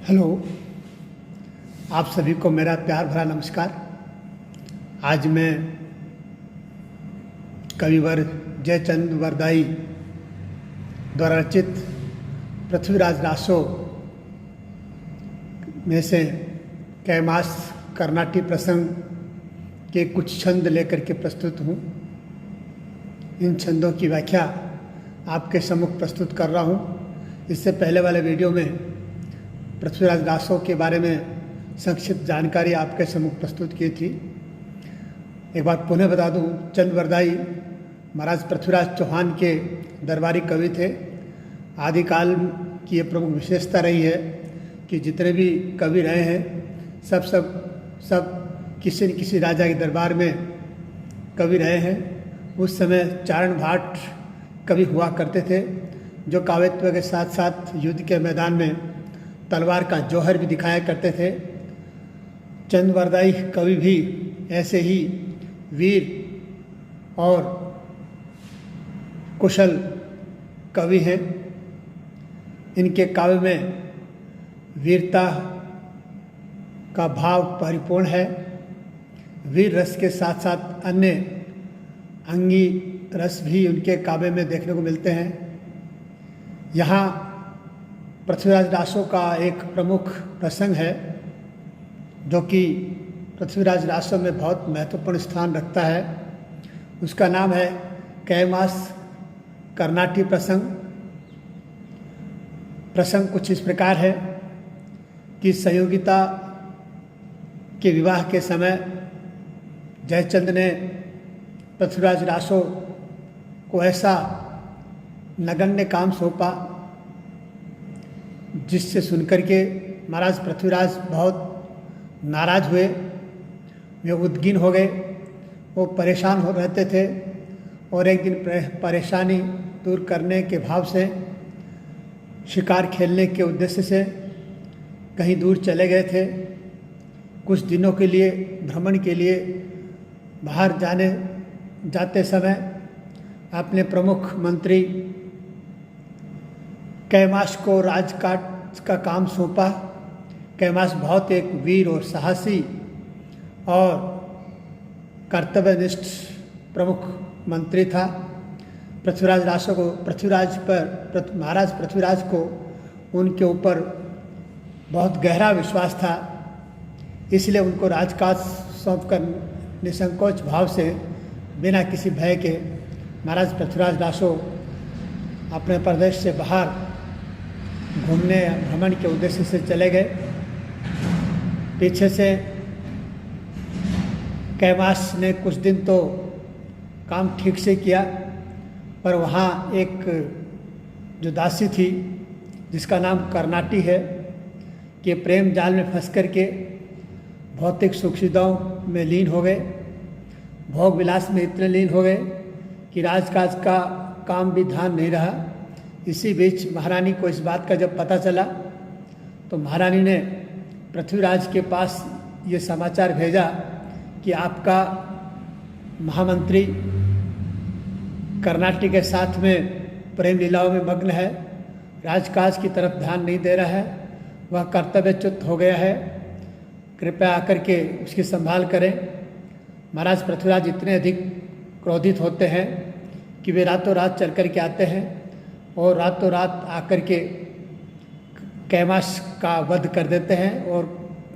Hello, आप सभी को मेरा प्यार भरा नमस्कार। आज मैं कविवर जयचंद वरदाई द्वारा रचित पृथ्वीराज रासो में से कैमास कर्नाटी प्रसंग के कुछ छंद लेकर के प्रस्तुत हूँ। इन छंदों की व्याख्या आपके सम्मुख प्रस्तुत कर रहा हूँ। इससे पहले वाले वीडियो में पृथ्वीराज रासो के बारे में संक्षिप्त जानकारी आपके सम्मुख प्रस्तुत की थी। एक बात पुनः बता दूं, चंद वरदाई महाराज पृथ्वीराज चौहान के दरबारी कवि थे। आदिकाल की ये प्रमुख विशेषता रही है कि जितने भी कवि रहे हैं सब किसी न किसी राजा के दरबार में कवि रहे हैं। उस समय चारण भाट कवि हुआ करते थे, जो काव्यत्व के साथ साथ युद्ध के मैदान में तलवार का जौहर भी दिखाया करते थे। चंद वरदाई कवि भी ऐसे ही वीर और कुशल कवि हैं। इनके काव्य में वीरता का भाव परिपूर्ण है। वीर रस के साथ साथ अन्य अंगी रस भी उनके काव्य में देखने को मिलते हैं। यहाँ पृथ्वीराज रासो का एक प्रमुख प्रसंग है जो कि पृथ्वीराज रासो में बहुत महत्वपूर्ण स्थान रखता है। उसका नाम है कैमास कर्नाटी प्रसंग। प्रसंग कुछ इस प्रकार है कि संयोगिता के विवाह के समय जयचंद ने पृथ्वीराज रासो को ऐसा नगण्य काम सौंपा जिससे सुनकर के महाराज पृथ्वीराज बहुत नाराज हुए। वे उद्गीन हो गए, वो परेशान हो रहते थे और एक दिन परेशानी दूर करने के भाव से शिकार खेलने के उद्देश्य से कहीं दूर चले गए थे। कुछ दिनों के लिए भ्रमण के लिए बाहर जाते समय अपने प्रमुख मंत्री कैमास को राजकाज का काम सौंपा। कैमास बहुत एक वीर और साहसी और कर्तव्यनिष्ठ प्रमुख मंत्री था। महाराज पृथ्वीराज को उनके ऊपर बहुत गहरा विश्वास था, इसलिए उनको राजकाज सौंपकर निसंकोच भाव से बिना किसी भय के महाराज पृथ्वीराज रासो अपने प्रदेश से बाहर घूमने भ्रमण के उद्देश्य से चले गए। पीछे से कैमास ने कुछ दिन तो काम ठीक से किया, पर वहाँ एक जो दासी थी जिसका नाम कर्नाटी है कि प्रेम जाल में फंस कर के भौतिक सुख सुविधाओं में लीन हो गए, भोग विलास में इतने लीन हो गए कि राजकाज का काम भी ध्यान नहीं रहा। इसी बीच महारानी को इस बात का जब पता चला तो महारानी ने पृथ्वीराज के पास ये समाचार भेजा कि आपका महामंत्री कर्नाटी के साथ में प्रेम लीलाओं में मग्न है, राजकाज की तरफ ध्यान नहीं दे रहा है, वह कर्तव्यच्युत हो गया है, कृपया आकर के उसकी संभाल करें। महाराज पृथ्वीराज इतने अधिक क्रोधित होते हैं कि वे रातों रात चल कर के आते हैं और रातों रात आकर के कैमास का वध कर देते हैं और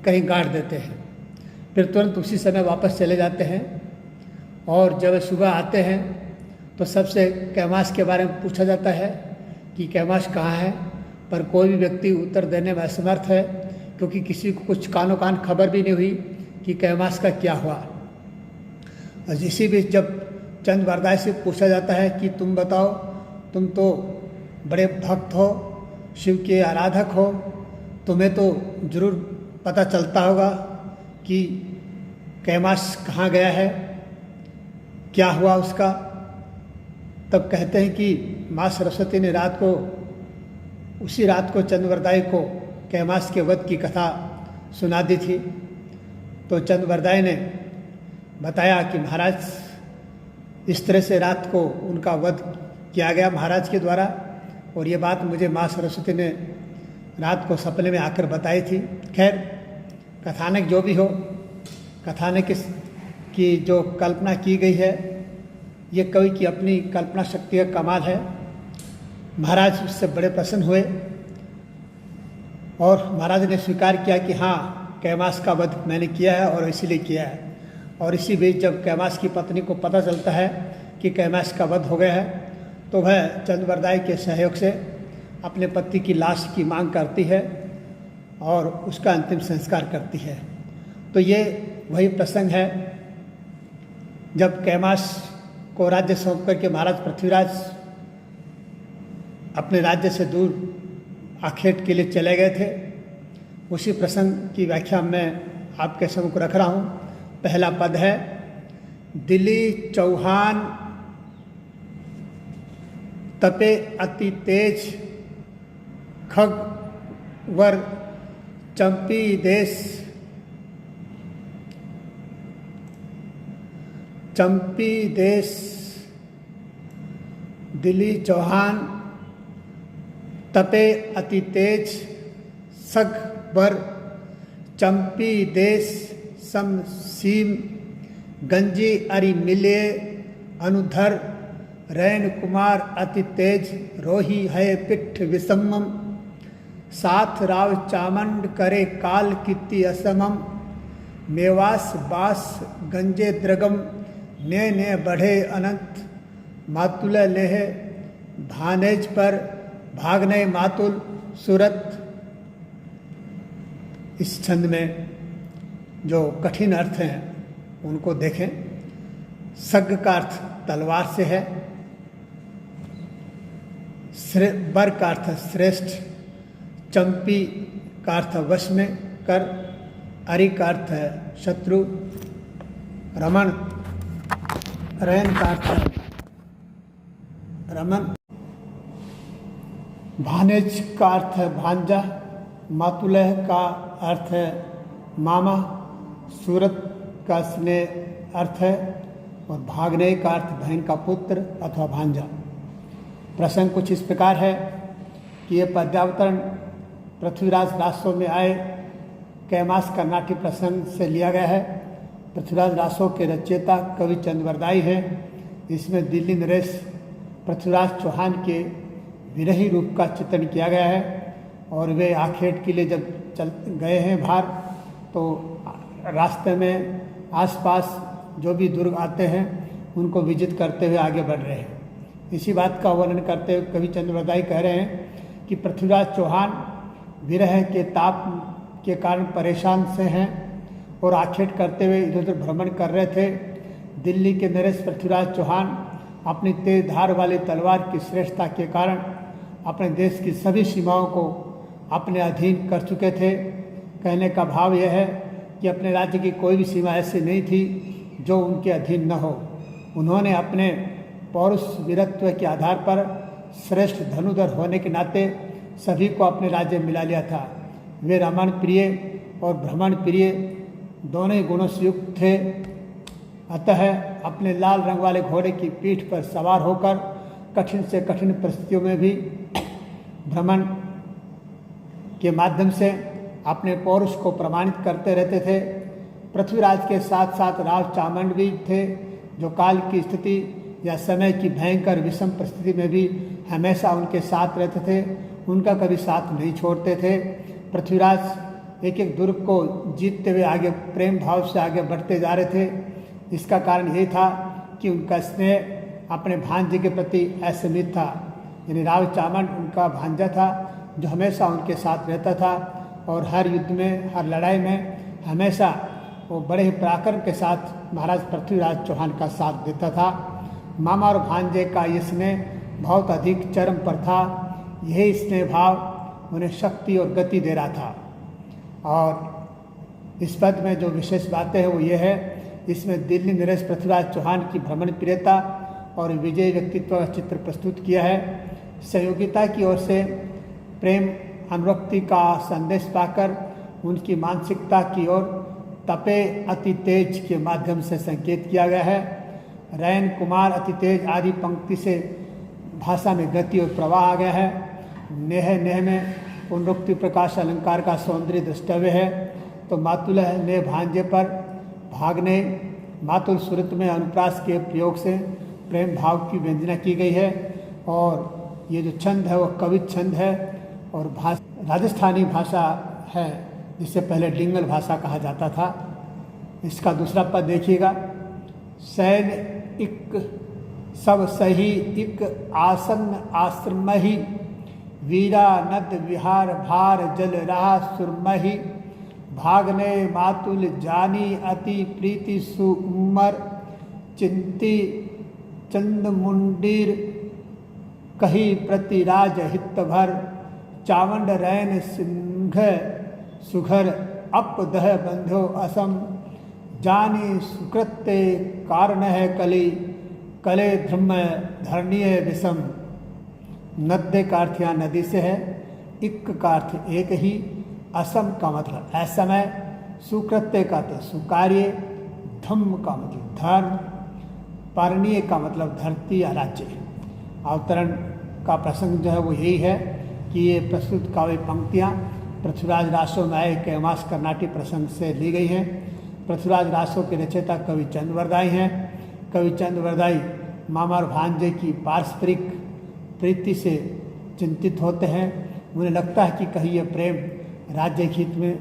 कहीं गाड़ देते हैं। फिर तुरंत उसी समय वापस चले जाते हैं और जब सुबह आते हैं तो सबसे कैमास के बारे में पूछा जाता है कि कैमास कहाँ है, पर कोई भी व्यक्ति उत्तर देने में असमर्थ है, क्योंकि किसी को कुछ कानों कान खबर भी नहीं हुई कि कैमास का क्या हुआ। और इसी बीच जब चंद वरदाई से पूछा जाता है कि तुम बताओ, तुम तो बड़े भक्त हो, शिव के आराधक हो, तुम्हें तो जरूर पता चलता होगा कि कैमास कहाँ गया है, क्या हुआ उसका। तब कहते हैं कि माँ सरस्वती ने उसी रात को चंद वरदाई को कैमास के वध की कथा सुना दी थी। तो चंद वरदाई ने बताया कि महाराज इस तरह से रात को उनका वध किया गया महाराज के द्वारा, और ये बात मुझे माँ सरस्वती ने रात को सपने में आकर बताई थी। खैर, कथानक जो भी हो, कथानक की जो कल्पना की गई है, ये कवि की अपनी कल्पना शक्ति का कमाल है। महाराज उससे बड़े प्रसन्न हुए और महाराज ने स्वीकार किया कि हाँ, कैमास का वध मैंने किया है और इसीलिए किया है। और इसी बीच जब कैमास की पत्नी को पता चलता है कि कैमास का वध हो गया है, तो वह चंद्रवरदाई के सहयोग से अपने पति की लाश की मांग करती है और उसका अंतिम संस्कार करती है। तो ये वही प्रसंग है जब कैमास को राज्य सौंप करके महाराज पृथ्वीराज अपने राज्य से दूर आखेट के लिए चले गए थे। उसी प्रसंग की व्याख्या मैं आपके सम्मुख रख रहा हूँ। पहला पद है, दिली चौहान तपे अति तेज, खग वर चंपी देश, चंपी देश। दिली चौहान तपे अति तेज, सग वर चंपी देश, सम सीम गंजी अरि मिले, अनुधर रैन कुमार अति तेज, रोही है पिठ विषमम, साथ राव चामंड करे काल कीर्ति असमम, मेवास बास गंजे द्रगम, ने बढ़े अनंत, मातुल लेह भानेज पर भागने मातुल सूरत। इस छंद में जो कठिन अर्थ हैं उनको देखें। सग का अर्थ तलवार से है, बर का अर्थ श्रेष्ठ, चंपी का अर्थ वश में कर, अरि का अर्थ है शत्रु, रमण रैन का अर्थ है रमन, भानेज का अर्थ है भांजा, मातुलह का अर्थ है मामा, सूरत का स्नेह अर्थ है और भागने का अर्थ बहन का पुत्र अथवा भांजा। प्रसंग कुछ इस प्रकार है कि ये पद्यावतरण पृथ्वीराज रासो में आए कैमास का नाट्य प्रसंग से लिया गया है। पृथ्वीराज रासो के रचयिता कवि चंद्रवरदाई हैं। इसमें दिल्ली नरेश पृथ्वीराज चौहान के विरही रूप का चित्रण किया गया है और वे आखेट के लिए जब चल गए हैं बाहर, तो रास्ते में आसपास जो भी दुर्ग आते हैं उनको विजित करते हुए आगे बढ़ रहे हैं। इसी बात का वर्णन करते हुए कवि चंद्रवरदाई कह रहे हैं कि पृथ्वीराज चौहान विरह के ताप के कारण परेशान से हैं और आखेट करते हुए इधर उधर भ्रमण कर रहे थे। दिल्ली के नरेश पृथ्वीराज चौहान अपनी तेज धार वाली तलवार की श्रेष्ठता के कारण अपने देश की सभी सीमाओं को अपने अधीन कर चुके थे। कहने का भाव यह है कि अपने राज्य की कोई भी सीमा ऐसी नहीं थी जो उनके अधीन न हो। उन्होंने अपने पौरुष वीरत्व के आधार पर श्रेष्ठ धनुधर होने के नाते सभी को अपने राज्य में मिला लिया था। वे रमण प्रिय और भ्रमण प्रिय दोनों ही गुणों से युक्त थे। अतः अपने लाल रंग वाले घोड़े की पीठ पर सवार होकर कठिन से कठिन परिस्थितियों में भी भ्रमण के माध्यम से अपने पौरुष को प्रमाणित करते रहते थे। पृथ्वीराज के साथ साथ राव चामंड भी थे, जो काल की स्थिति या समय की भयंकर विषम परिस्थिति में भी हमेशा उनके साथ रहते थे, उनका कभी साथ नहीं छोड़ते थे। पृथ्वीराज एक एक दुर्ग को जीतते हुए आगे प्रेम भाव से आगे बढ़ते जा रहे थे। इसका कारण यही था कि उनका स्नेह अपने भांजे के प्रति असीमित था। यानी राव चामंड उनका भांजा था जो हमेशा उनके साथ रहता था और हर युद्ध में, हर लड़ाई में हमेशा वो बड़े ही पराक्रम के साथ महाराज पृथ्वीराज चौहान का साथ देता था। मामा और भांजे का ये स्नेह बहुत अधिक चरम पर था। यही स्नेह भाव उन्हें शक्ति और गति दे रहा था। और इस पद में जो विशेष बातें हैं वो ये है, इसमें दिल्ली नरेश पृथ्वीराज चौहान की भ्रमण प्रियता और विजयी व्यक्तित्व का चित्र प्रस्तुत किया है। सहयोगिता की ओर से प्रेम अनुरक्ति का संदेश पाकर उनकी मानसिकता की ओर तपे अति तेज के माध्यम से संकेत किया गया है। रैन कुमार अति तेज आदि पंक्ति से भाषा में गति और प्रवाह आ गया है। नेह नेह में पुनरुक्ति प्रकाश अलंकार का सौंदर्य द्रष्टव्य है। तो मातुल ने भांजे पर भागने मातुल सूरत में अनुप्रास के प्रयोग से प्रेम भाव की व्यंजना की गई है। और ये जो छंद है वो कवित छंद है और राजस्थानी भाषा है, जिसे पहले डिंगल भाषा कहा जाता था। इसका दूसरा पद देखिएगा। सैन इक सब सही इक आसन आश्रमहि, वीरा नद विहार भार जल रहा सुरमहि, भागने मातुल जानी अति प्रीति सुउमर, चिंती चंद मुंडीर कही प्रतिराज हित भर, चावंड रैन सिंह सुघर अपदह बंधो असम, जानी सुकृत्य कारण है कली, कले ध्रुम धरणीय विषम। नद्य का अर्थ यहाँ नदी से है, इक का अर्थ एक ही, असम का मतलब असमय, सुकृत्य का अर्थ सुकार्य, धम्म का मतलब धर्म, पारणीय का मतलब धरती या राज्य। अवतरण का प्रसंग जो है वो यही है कि ये प्रस्तुत काव्य पंक्तियाँ पृथ्वीराज रासो में आए कैमास कर्नाटी प्रसंग से ली गई हैं। पृथ्वीराज रासो के रचयिता कवि चंद वरदाई हैं। कवि चंद वरदाई मामा और भांजे की पारस्परिक प्रीति से चिंतित होते हैं। उन्हें लगता है कि कहीं यह प्रेम राज्य के हित में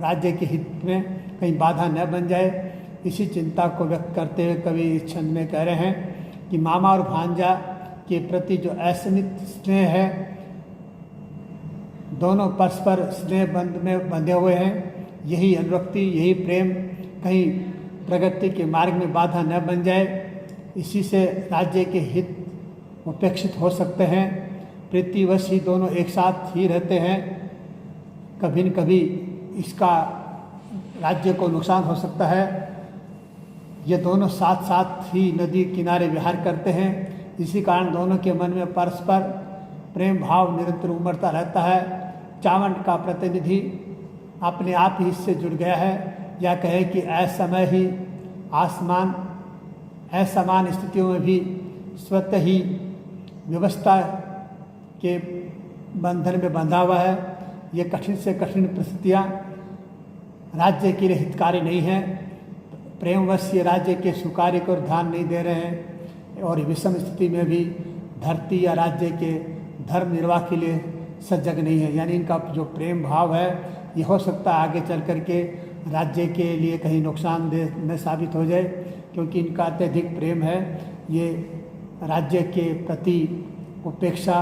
राज्य के हित में कहीं बाधा न बन जाए। इसी चिंता को व्यक्त करते हुए कवि इस छंद में कह रहे हैं कि मामा और भांजा के प्रति जो असीमित स्नेह है, दोनों परस्पर स्नेह बंध में बंधे हुए हैं। यही अनुरक्ति, यही प्रेम कहीं प्रगति के मार्ग में बाधा न बन जाए, इसी से राज्य के हित उपेक्षित हो सकते हैं। प्रीतिवश ही दोनों एक साथ ही रहते हैं। कभी न कभी इसका राज्य को नुकसान हो सकता है। ये दोनों साथ साथ ही नदी किनारे विहार करते हैं। इसी कारण दोनों के मन में परस्पर प्रेम भाव निरंतर उमड़ता रहता है। चावंड का प्रतिनिधि अपने आप ही इससे जुड़ गया है, या कहे कि असमय ही असमान स्थितियों में भी स्वतः ही व्यवस्था के बंधन में बंधा हुआ है। ये कठिन से कठिन परिस्थितियाँ राज्य के लिए हितकारी नहीं हैं। प्रेमवश ये राज्य के सुकार्य को ध्यान नहीं दे रहे हैं और विषम स्थिति में भी धरती या राज्य के धर्म निर्वाह के लिए सजग नहीं है। यानी इनका जो प्रेम भाव है ये हो सकता है आगे चल कर के राज्य के लिए कहीं नुकसानदेह न साबित हो जाए, क्योंकि इनका अत्यधिक प्रेम है। ये राज्य के प्रति उपेक्षा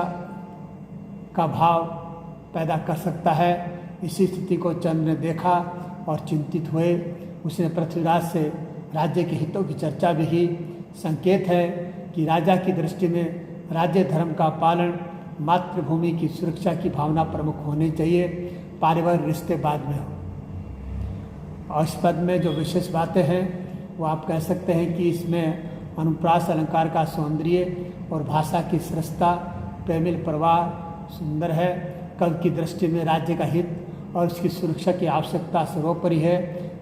का भाव पैदा कर सकता है। इसी स्थिति को चंद्र ने देखा और चिंतित हुए। उसने पृथ्वीराज से राज्य के हितों की चर्चा भी की। संकेत है कि राजा की दृष्टि में राज्य धर्म का पालन, मातृभूमि की सुरक्षा की भावना प्रमुख होनी चाहिए, पारिवारिक रिश्ते बाद में हो। और इस पद में जो विशेष बातें हैं वो आप कह सकते हैं कि इसमें अनुप्रास अलंकार का सौंदर्य और भाषा की सरसता, प्रेमिल प्रवाह सुंदर है। कवि की दृष्टि में राज्य का हित और उसकी सुरक्षा की आवश्यकता सर्वोपरि है,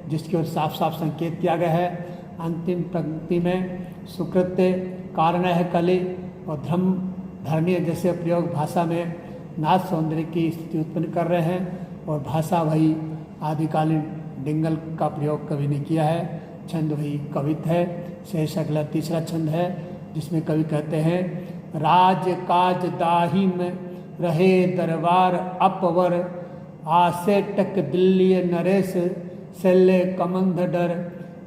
जिसकी ओर साफ साफ संकेत किया गया है। अंतिम पंक्ति में सुकृत्य, कारण है कली और धर्म धरणीय जैसे प्रयोग भाषा में नाद सौंदर्य की स्थिति उत्पन्न कर रहे हैं, और भाषा वही आदिकालीन डिंगल का प्रयोग कवि ने किया है। छंद वही कवित है। शेष अगला तीसरा छंद है, जिसमें कवि कहते हैं, राज काज दाही में रहे दरबार अपवर, आसे टक दिल्ली नरेश शल्य कमंध डर,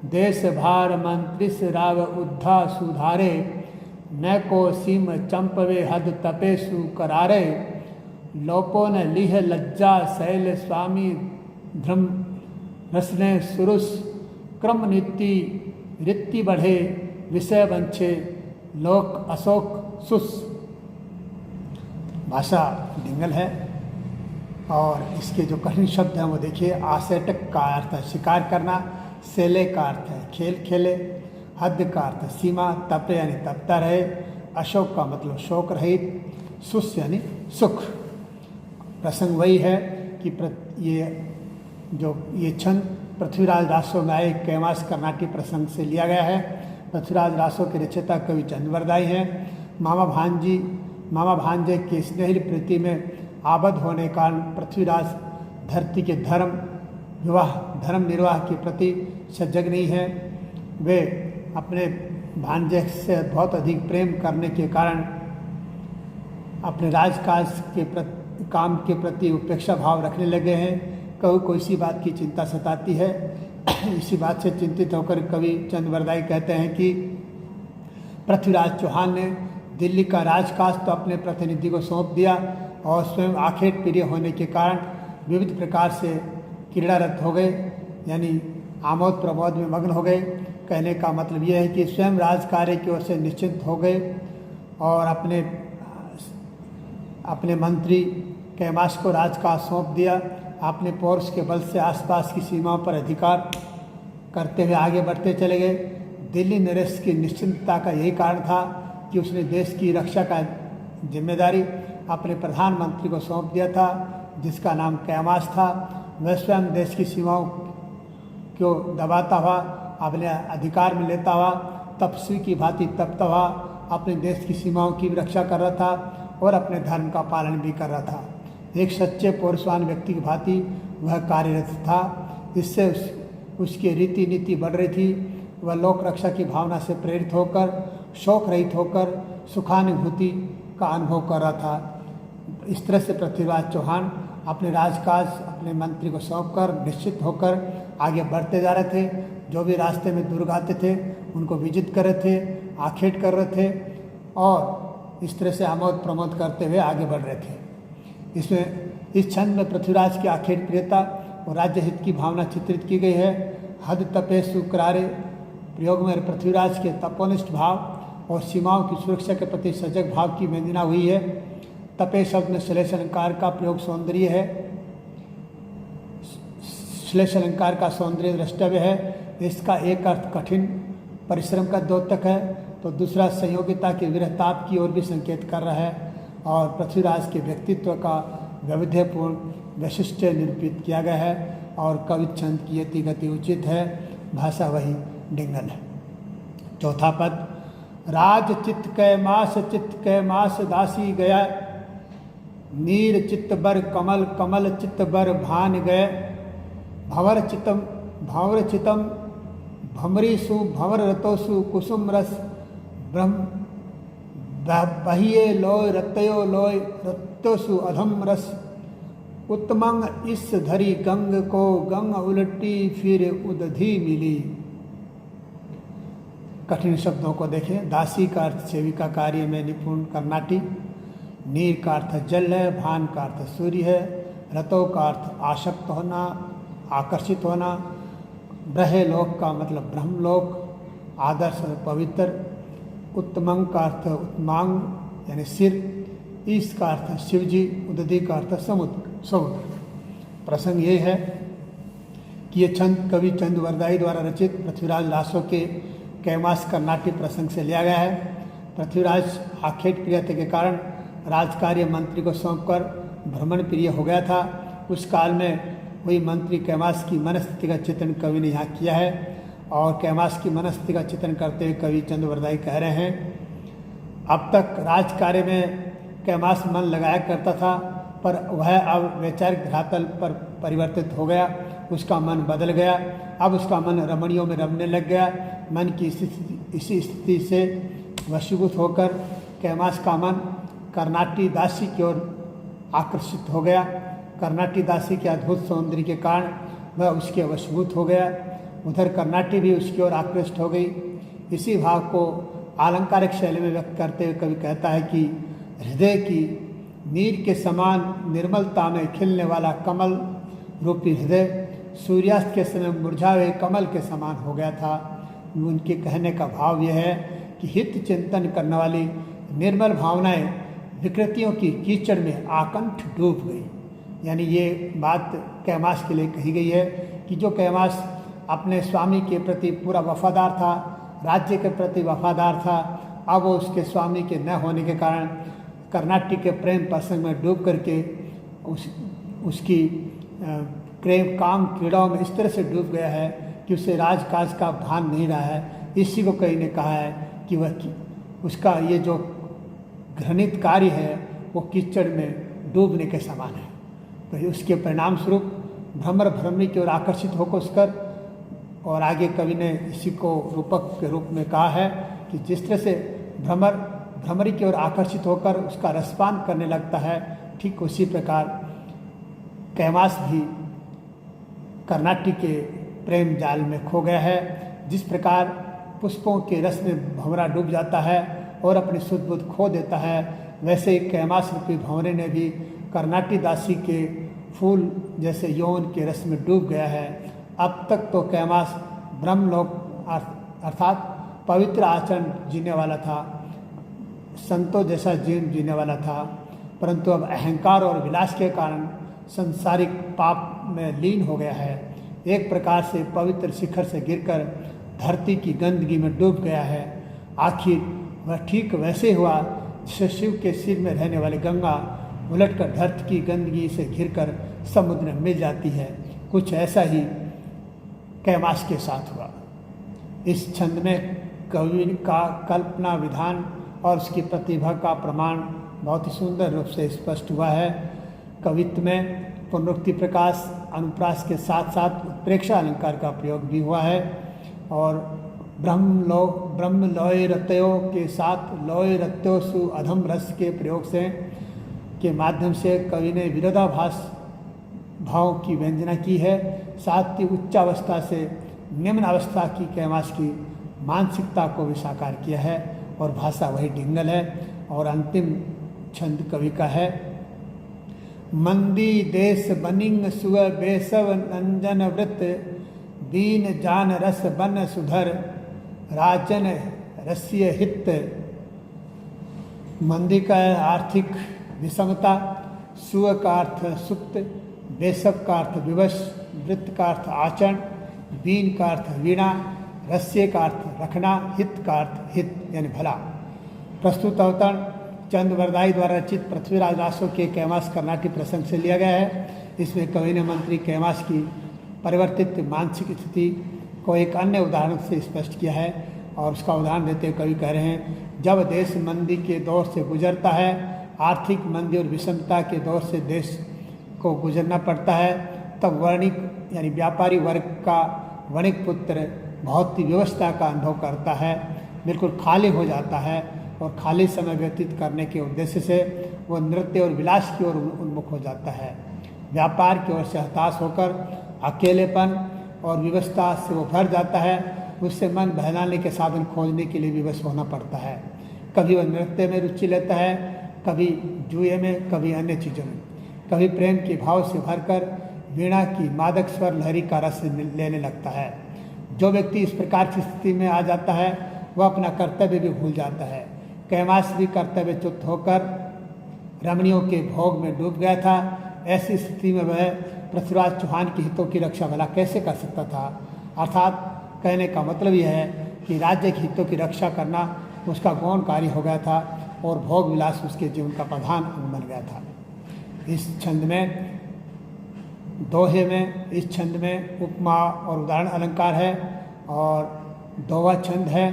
देश भार मंत्री राव उद्धा सुधारे, न को सीम चंपवे हद तपे सुकरारे, लोपो न लिह लज्जा शैल स्वामी ध्रम रसने सुरुष, क्रम नीति रीति बढ़े विषय वंशे लोक अशोक सुस। भाषा डिंगल है और इसके जो कठिन शब्द हैं वो देखिए। आसेटक का अर्थ है शिकार करना, सेले का अर्थ है खेल खेले, हद का अर्थ है सीमा, तपे यानी तपता रहे, अशोक का मतलब शोक रहित, सुस यानी सुख। प्रसंग वही है कि ये छंद पृथ्वीराज रासो में आए कैमास कर्नाटी प्रसंग से लिया गया है। पृथ्वीराज रासो के रचयिता कवि चंद वरदाई हैं। मामा भांजे के स्नेहिल प्रीति में आबद्ध होने के कारण पृथ्वीराज धरती के धर्म निर्वाह के प्रति सजग नहीं है। वे अपने भांजे से बहुत अधिक प्रेम करने के कारण अपने राजकाज के काम के प्रति उपेक्षा भाव रखने लगे हैं। कभी कोई सी बात की चिंता सताती है। इसी बात से चिंतित होकर कवि चंद्रवरदाई कहते हैं कि पृथ्वीराज चौहान ने दिल्ली का राजकाज तो अपने प्रतिनिधि को सौंप दिया और स्वयं आखेट प्रिय होने के कारण विविध प्रकार से क्रीड़ारत हो गए, यानी आमोद प्रमोद में मग्न हो गए। कहने का मतलब यह है कि स्वयं राजकार्य की ओर से निश्चिंत हो गए और अपने मंत्री कैमास को राजकाज सौंप दिया। अपने पौरुष के बल से आसपास की सीमाओं पर अधिकार करते हुए आगे बढ़ते चले गए। दिल्ली नरेश की निश्चिंतता का यही कारण था कि उसने देश की रक्षा का जिम्मेदारी अपने प्रधानमंत्री को सौंप दिया था, जिसका नाम कैमास था। वह स्वयं देश की सीमाओं को दबाता हुआ, अपने अधिकार में लेता हुआ, तपस्वी की भांति तपता हुआ अपने देश की सीमाओं की भी रक्षा कर रहा था और अपने धर्म का पालन भी कर रहा था। एक सच्चे पौरुषवान व्यक्ति की भांति वह कार्यरत था। इससे उसकी रीति नीति बढ़ रही थी। वह लोक रक्षा की भावना से प्रेरित होकर, शोक रहित होकर सुखानुभूति का अनुभव कर रहा था। इस तरह से पृथ्वीराज चौहान अपने राजकाज अपने मंत्री को सौंपकर निश्चित होकर आगे बढ़ते जा रहे थे। जो भी रास्ते में दुर्ग आते थे उनको विजित कर रहे थे, आखेट कर रहे थे और इस तरह से आमोद प्रमोद करते हुए आगे बढ़ रहे थे। इस छंद में पृथ्वीराज की आखेट प्रियता और राज्य हित की भावना चित्रित की गई है। हद तपे सुकरारे प्रयोग में पृथ्वीराज के तपोनिष्ठ भाव और सीमाओं की सुरक्षा के प्रति सजग भाव की वेदना हुई है। तपे शब्द में श्लेष अलंकार का प्रयोग सौंदर्य है, श्लेष अलंकार का सौंदर्य द्रष्टव्य है। इसका एक अर्थ कठिन परिश्रम का द्योतक है तो दूसरा संयोगिता के विरहताप की ओर भी संकेत कर रहा है। और पृथ्वीराज के व्यक्तित्व का वैविध्यपूर्ण वैशिष्ट्य निरूपित किया गया है और कवि छंद की यति गति उचित है, भाषा वही डिंगल है। चौथा पद, राज चित्त कै मास दासी गया, नीर चित्त बर कमल कमल चित्त बर भान गए, भंवर चितम भमरी सु भंवर रतोसु कुसुम रस ब्रह्म बहिए लोय रत्यो लोय रत्योसु अधम रस, उत्तमंग इस धरी गंग को गंग उलटी फिर उदधि मिली। कठिन शब्दों को देखें। दासी का अर्थ सेविका कार्य में निपुण कर्नाटी, नीर का अर्थ जल है, भान का अर्थ सूर्य है, रतो का अर्थ आसक्त होना, आकर्षित होना, ब्रहे लोक का मतलब ब्रह्मलोक, आदर्श पवित्र, उत्तमंग का अर्थ उत्तमांग यानी सिर, ईश का अर्थ शिवजी, उदधि का अर्थ समुद्र। प्रसंग ये है कि ये छंद कवि चंद्रवरदाई द्वारा रचित पृथ्वीराज लासो के कैमास कर्नाटी प्रसंग से लिया गया है। पृथ्वीराज आखेट प्रियता के कारण राजकार्य मंत्री को सौंपकर भ्रमण प्रिय हो गया था। उस काल में वही मंत्री कैमास की मनस्थिति का चित्रण कवि ने यहाँ किया है और कैमास की मनस्थिति का चित्रण करते हुए कवि चंद्रवरदाई कह रहे हैं, अब तक राजकार्य में कैमास मन लगाया करता था पर वह अब वैचारिक धरातल पर परिवर्तित हो गया। उसका मन बदल गया। अब उसका मन रमणियों में रमने लग गया। मन की इसी स्थिति से वशीभूत होकर कैमास का मन कर्नाटी दासी की ओर आकर्षित हो गया। कर्नाटी दासी के अद्भुत सौंदर्य के कारण वह उसके वशीभूत हो गया। उधर कर्नाटी भी उसकी ओर आकृष्ट हो गई। इसी भाव को अलंकारिक शैली में व्यक्त करते हुए कवि कहता है कि हृदय की नीर के समान निर्मलता में खिलने वाला कमल रूपी हृदय सूर्यास्त के समय मुरझा हुए कमल के समान हो गया था। उनके कहने का भाव यह है कि हित चिंतन करने वाली निर्मल भावनाएं विकृतियों की कीचड़ में आकंठ डूब गई। यानी ये बात कैमास के लिए कही गई है कि जो कैमास अपने स्वामी के प्रति पूरा वफादार था, राज्य के प्रति वफादार था, अब वो उसके स्वामी के न होने के कारण कर्नाटी के प्रेम प्रसंग में डूब करके उसकी प्रेम काम क्रीड़ाओं में इस तरह से डूब गया है कि उसे राजकाज का भान नहीं रहा है। इसी को कई ने कहा है कि वह उसका ये जो घृणित कार्य है वो कीचड़ में डूबने के समान है। तो उसके परिणाम स्वरूप भ्रमर भ्रमरी की ओर आकर्षित होकर और आगे कवि ने इसी को रूपक के रूप में कहा है कि जिस तरह से भ्रमर भ्रमरी की ओर आकर्षित होकर उसका रसपान करने लगता है, ठीक उसी प्रकार कैमास भी कर्नाटी के प्रेम जाल में खो गया है। जिस प्रकार पुष्पों के रस में भंवरा डूब जाता है और अपनी सुध बुध खो देता है, वैसे ही कैमास रूपी भंवरे ने भी कर्नाटी दासी के फूल जैसे यौन के रस में डूब गया है। अब तक तो कैमास ब्रह्मलोक अर्थात पवित्र आचरण जीने वाला था, संतों जैसा जीवन जीने वाला था, परंतु अब अहंकार और विलास के कारण संसारिक पाप में लीन हो गया है। एक प्रकार से पवित्र शिखर से गिरकर धरती की गंदगी में डूब गया है। आखिर वह ठीक वैसे हुआ जिसे शिव के सिर में रहने वाली गंगा उलटकर धरती की गंदगी से घिरकर समुद्र में मिल जाती है। कुछ ऐसा ही कैमास के साथ हुआ। इस छंद में कवि का कल्पना विधान और उसकी प्रतिभा का प्रमाण बहुत ही सुंदर रूप से स्पष्ट हुआ है। कवित्व में पुनरुक्ति प्रकाश अनुप्रास के साथ साथ उत्प्रेक्षा अलंकार का प्रयोग भी हुआ है और ब्रह्म लौय रत्यो के साथ लौय रत्यो सु अधम रस के प्रयोग से के माध्यम से कवि ने विरोधाभास भाव की व्यंजना की है। साथ ही उच्चावस्था से निम्न अवस्था की कैमास की मानसिकता को भी साकार किया है और भाषा वही डिंगल है। और अंतिम छंद कवि का है, मंदी देश बनिंग सुअ बेसव नंजन वृत दीन जान रस बन सुधर राजन रस्य हित। मंदी का आर्थिक विषमता, सुअ का अर्थ सुप्त, बेसव का अर्थ विवश, वृत्त का अर्थ आचरण, बीन का अर्थ वीणा, रस्य का अर्थ रखना, हित का अर्थ हित यानी भला। प्रस्तुत अवतरण चंद वरदाई द्वारा रचित पृथ्वीराज रासो के कैमास कर्नाटी प्रसंग से लिया गया है। इसमें कवि ने मंत्री कैमास की परिवर्तित मानसिक स्थिति को एक अन्य उदाहरण से स्पष्ट किया है और उसका उदाहरण देते हुए कवि कह रहे हैं, जब देश मंदी के दौर से गुजरता है, आर्थिक मंदी और विषमता के दौर से देश को गुजरना पड़ता है, तब वर्णिक यानी व्यापारी वर्ग का वणिक पुत्र बहुत ही व्यवस्था का अनुभव करता है, बिल्कुल खाली हो जाता है और खाली समय व्यतीत करने के उद्देश्य से वो नृत्य और विलास की ओर उन्मुख हो जाता है। व्यापार की ओर से हताश होकर अकेलेपन और व्यवस्था से वो भर जाता है। उससे मन बहलाने के साधन खोजने के लिए विवश होना पड़ता है। कभी वह नृत्य में रुचि लेता है, कभी जुए में, कभी अन्य चीज़ों में, कभी प्रेम के भाव से भरकर वीणा की मादक स्वर लहरी का रस लेने लगता है। जो व्यक्ति इस प्रकार की स्थिति में आ जाता है वह अपना कर्तव्य भी भूल जाता है। कैमास भी कर्तव्यच्युत होकर रमणियों के भोग में डूब गया था। ऐसी स्थिति में वह पृथ्वीराज चौहान के हितों की रक्षा भला कैसे कर सकता था। अर्थात कहने का मतलब यह है कि राज्य के हितों की रक्षा करना उसका गौण कार्य हो गया था और भोग विलास उसके जीवन का प्रधान अंग बन गया था। इस छंद में दोहे में इस छंद में उपमा और उदाहरण अलंकार है और दोहा छंद है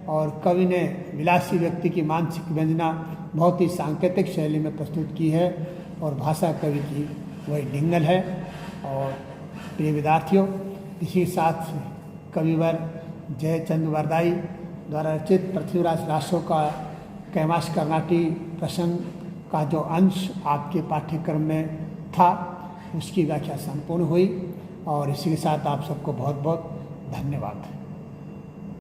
और कवि ने विलासी व्यक्ति की मानसिक व्यंजना बहुत ही सांकेतिक शैली में प्रस्तुत की है और भाषा कवि की वही डिंगल है। और प्रिय विद्यार्थियों, इसी साथ कविवर जयचंद वरदाई द्वारा रचित पृथ्वीराज रासो का कैमास कर्नाटी प्रसंग का जो अंश आपके पाठ्यक्रम में था उसकी व्याख्या संपूर्ण हुई और इसी के साथ आप सबको बहुत बहुत धन्यवाद।